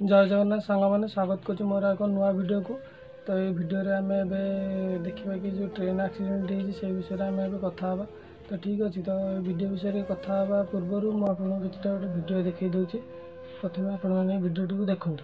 जय जगन्नाथ सांग मैंने स्वागत करुँ मोर एक नुआ वीडियो को। तो ये वीडियो रे आम देखा कि जो ट्रेन एक्सीडेंट होती विषय में आम कथा। तो ठीक अच्छे तो वीडियो विषय कथा पूर्व मुझे किसी गोटे वीडियो देखी दूसरी। प्रथम आपने वीडियो टी देखूँ।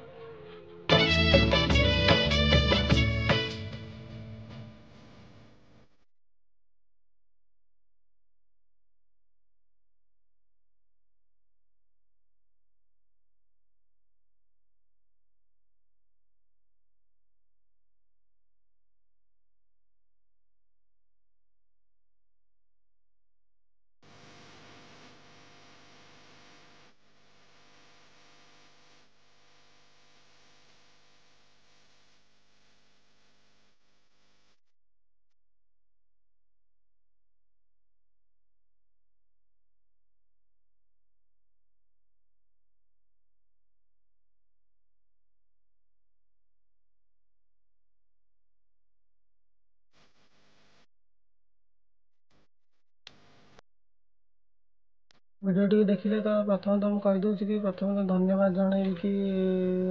वीडियो टी देखिले तो प्रथम तो मुझे कहीदे कि प्रथम तो धन्यवाद जन कि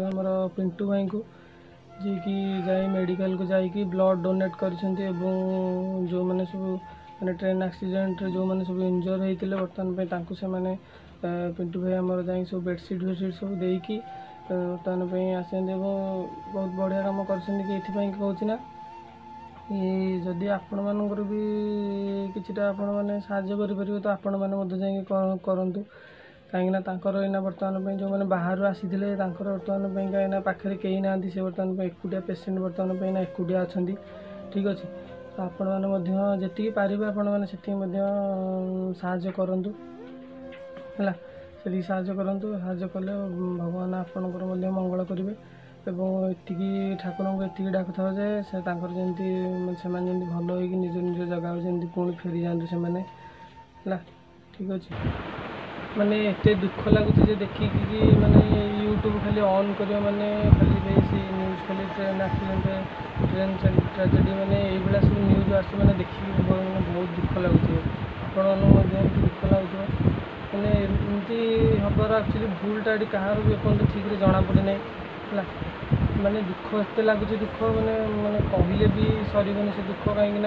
आमर पिंटू भाई को जी की जाए मेडिकल को जाकि ब्लड डोनेट कर जो मैंने सब मैंने ट्रेन एक्सीडेंट जो मैंने सब इंजर होते बर्तमान से मैंने पिंटू भाई आमर जा सब बेडसीट वेडसीट सब देकी बर्तमान आस बहुत बढ़िया कम कर जदि आपण मानकर भी किछिटा आपण मैंने साहाय्य करें तो आपण मैंने करूँ कहीं एना बर्तमान जो मैंने बाहर आसी बर्तमान कहीं पाखे कहीं ना से बर्तमान एकुटिया पेसेंट बर्तमान एकुटिया अच्छा ठीक अच्छे। तो आपण मैंने जी पारे आपण मैंने साहाय्य करूँ है से साहाय्य करूँ साहाय्य कले भगवान आपणकर मंगल करेंगे एवं एतिकी ठाकुर को एतिकी डाकुता जाए से जमी से भल हो निज निज जगह जमी पुणी फेरी जातु से है ठीक अच्छे। माने एत दुख लगुच देखिकी माने यूट्यूब खाली ऑन कर माने खाली से न्यूज खाली ट्रेन एक्सीडेंट ट्रेन ट्रेजेडी माने ये सब न्यूज आस मैंने देखिए बहुत दुख लगुच आपण दुख लगुच मैंने एमती हबार एक्चुअली भूलटा ये कहार भी एपन ठीक जना पड़े ना है माने दुख एत लगुच दुख मैंने माने कहले भी सरबनी से दुख कहीं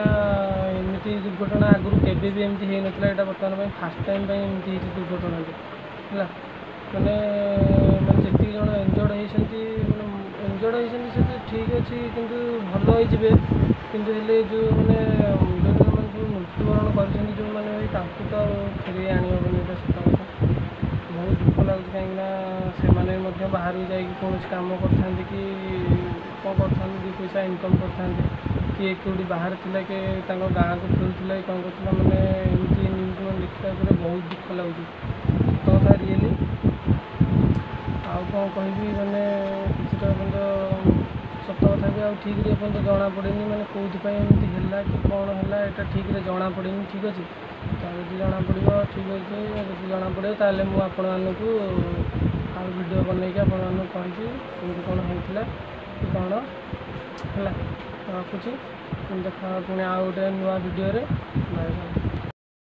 एमती दुर्घटना आगुरी केवे भी एमती हो नाला यहाँ बर्तमान फास्ट टाइम एमती दुर्घटना है माने माने जी जन इंजर्ड होती इंजर्ड होती से ठीक अच्छे किंतु भल हो जो मैंने जो मैंने सब मृत्युवरण कर जो मैंने तो फेर आनी सत कथा बहुत दुख लगुच कहीं से बाहर कौन काम करते कि कौन करते दी पैसा इनकम करते किए कौटी बाहर थी कि गाँव को फेरुला कौन कर मैंने एमती न्यूज मैंने देखा बहुत दुख लगुच सत कथा रियली आउ कौन कहि मैंने किसी सत कथा भी आउ ठीक जना पड़े मैंने कौपाई एमती है कि कौन है यहाँ ठीक जना पड़े ठीक अच्छे। तो जी जना पड़ो ठीक अच्छे जब जना पड़ो ताल मुझे आउ वीडियो बनईकि आपको कही कौन होता कि कौन है रखुच्छी देखा पुणी आउ गोटे नुआ वीडियो बाय बाय।